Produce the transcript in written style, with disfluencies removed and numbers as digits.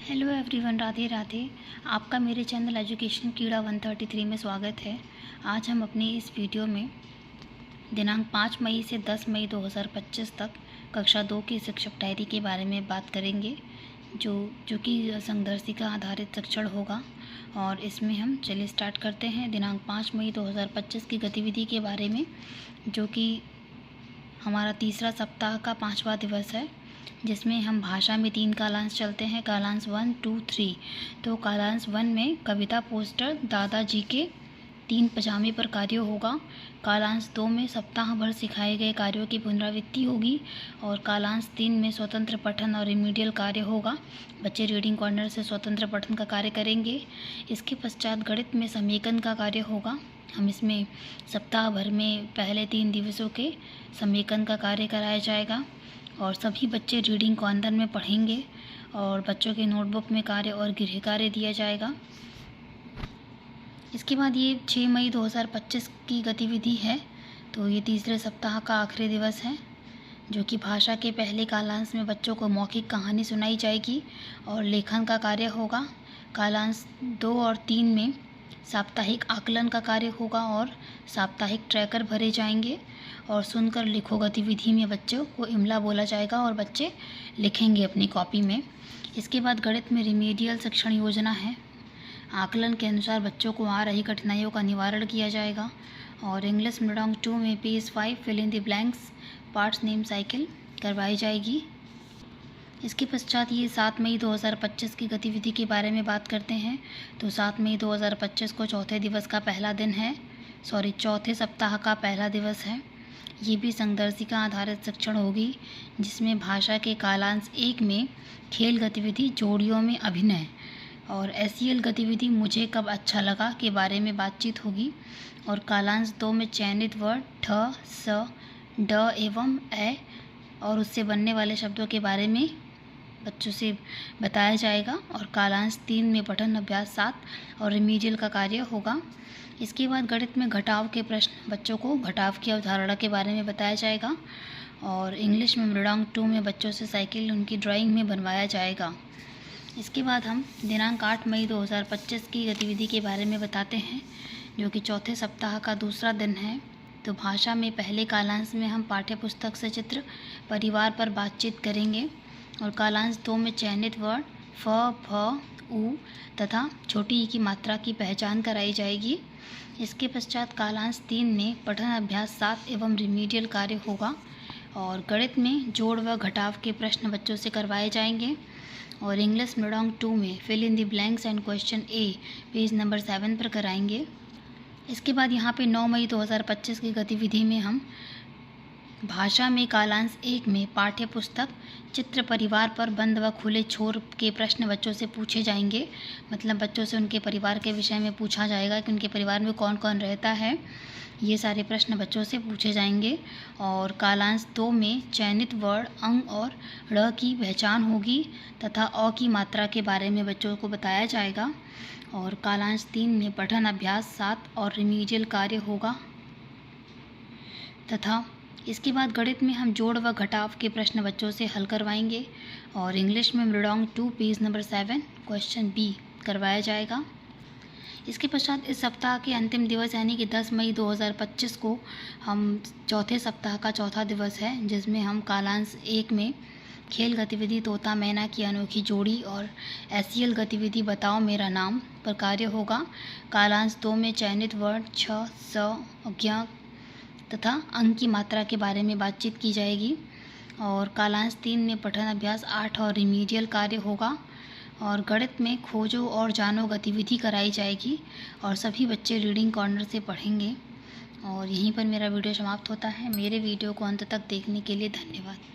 Hello everyone, Radhe Radhe. आपका मेरे channel education कीड़ा 133 में स्वागत है। आज हम अपनी इस वीडियो में दिनांक 5 मई से 10 मई 2025 तक कक्षा 2 की शिक्षक डायरी के बारे में बात करेंगे, जो कि संदर्शिका आधारित शिक्षण होगा। और इसमें हम चलिए स्टार्ट करते हैं। दिनांक 5 मई 2025 की गतिविधि के बारे में, जो कि हमारा तीसरा सप्ताह का 5वां दिवस है, जिसमें हम भाषा में 3 कालांश चलते हैं, कालांश 1, 2, 3। तो कालांश 1 में कविता पोस्टर दादाजी के 3 पजामे पर कार्य होगा। कालांश 2 में सप्ताह भर सिखाए गए कार्यों की पुनरावृत्ति होगी। और कालांश 3 में स्वतंत्र पठन और रिमीडियल कार्य होगा। बच्चे रीडिंग कॉर्नर से स्वतंत्र पठन का कार्य करेंगे। इसके पश्चात गणित में समेकन का कार्य होगा। हम इसमें सप्ताह भर में पहले 3 दिवसों के समेकन का कार्य कराया जाएगा और सभी बच्चे रीडिंग कॉर्नर में पढ़ेंगे और बच्चों के नोटबुक में कार्य और गृह कार्य दिया जाएगा। इसके बाद ये 6 मई 2025 की गतिविधि है। तो ये तीसरे सप्ताह का आखिरी दिवस है, जो कि भाषा के पहले कालांश में बच्चों को मौखिक कहानी सुनाई जाएगी और लेखन का कार्य होगा। कालांश 2 और 3 में साप्ताहिक आकलन का कार्य होगा और साप्ताहिक ट्रैकर भरे जाएंगे। और सुनकर लिखो गतिविधि में बच्चों को इमला बोला जाएगा और बच्चे लिखेंगे अपनी कॉपी में। इसके बाद गणित में रिमीडियल शिक्षण योजना है। आकलन के अनुसार बच्चों को आ रही कठिनाइयों का निवारण किया जाएगा। और इंग्लिश मृदंग 2 में page 5 fill in the blanks parts name cycle करवाई जाएगी। इसके पश्चात ये 7 मई 2025 की गतिविधि के बारे में बात करते हैं। तो 7 मई 2025 को चौथे सप्ताह का पहला दिवस है। ये भी संदर्शिका आधारित शिक्षण होगी, जिसमें भाषा के कालांश 1 में खेल गतिविधि जोड़ियों में अभिनय और एसईएल गतिविधि मुझे कब अच्छा लगा के बारे में बातचीत होगी। और कालांश 2 में चयनित वर्ड ठ, स, ड एवं ए और उससे बनने वाले शब्दों के बारे में बच्चों से बताया जाएगा। और कालांश 3 में पठन अभ्यास 7 और रिमीडियल का कार्य होगा। इसके बाद गणित में घटाव के प्रश्न, बच्चों को घटाव की अवधारणा के बारे में बताया जाएगा। और इंग्लिश में मृदंग 2 में बच्चों से साइकिल उनकी ड्राइंग में बनवाया जाएगा। इसके बाद हम दिनांक 8 मई 2025 की गतिविधि के बारे में बताते हैं, जो कि चौथे सप्ताह का दूसरा दिन है। तो भाषा में पहले कालांश में हम पाठ्य पुस्तक से चित्र परिवार पर बातचीत करेंगे। और कालांश 2 में चयनित वर्ड फ, फ, उ तथा छोटी ई की मात्रा की पहचान कराई जाएगी। इसके पश्चात कालांश 3 में पठन अभ्यास 7 एवं रिमीडियल कार्य होगा। और गणित में जोड़ व घटाव के प्रश्न बच्चों से करवाए जाएंगे। और इंग्लिश मृदंग 2 में fill in the blanks and question A page number 7 पर कराएंगे। इसके बाद यहाँ पे 9 मई 2025 की गतिविधि में हम भाषा में कालांश 1 में पाठ्य पुस्तक चित्र परिवार पर बंद व खुले छोर के प्रश्न बच्चों से पूछे जाएंगे। मतलब बच्चों से उनके परिवार के विषय में पूछा जाएगा कि उनके परिवार में कौन कौन रहता है। ये सारे प्रश्न बच्चों से पूछे जाएंगे। और कालांश 2 में चयनित वर्ड अंग और ड़ की पहचान होगी तथा अ की मात्रा के बारे में बच्चों को बताया जाएगा। और कालांश 3 में पठन अभ्यास 7 और रिमीडियल कार्य होगा। तथा इसके बाद गणित में हम जोड़ व घटाव के प्रश्न बच्चों से हल करवाएंगे। और इंग्लिश में मृदंग 2 पेज नंबर 7 क्वेश्चन बी करवाया जाएगा। इसके पश्चात इस सप्ताह के अंतिम दिवस यानी कि 10 मई 2025 को हम चौथे सप्ताह का चौथा दिवस है, जिसमें हम कालांश 1 में खेल गतिविधि तोता मैना की अनोखी जोड़ी और एसईएल गतिविधि बताओ मेरा नाम पर कार्य होगा। कालांश 2 में चयनित वर्ड छ, स, ज्ञ तथा अंक की मात्रा के बारे में बातचीत की जाएगी। और कालांश 3 में पठन अभ्यास 8 और रिमीडियल कार्य होगा। और गणित में खोजो और जानो गतिविधि कराई जाएगी और सभी बच्चे रीडिंग कॉर्नर से पढ़ेंगे। और यहीं पर मेरा वीडियो समाप्त होता है। मेरे वीडियो को अंत तक देखने के लिए धन्यवाद।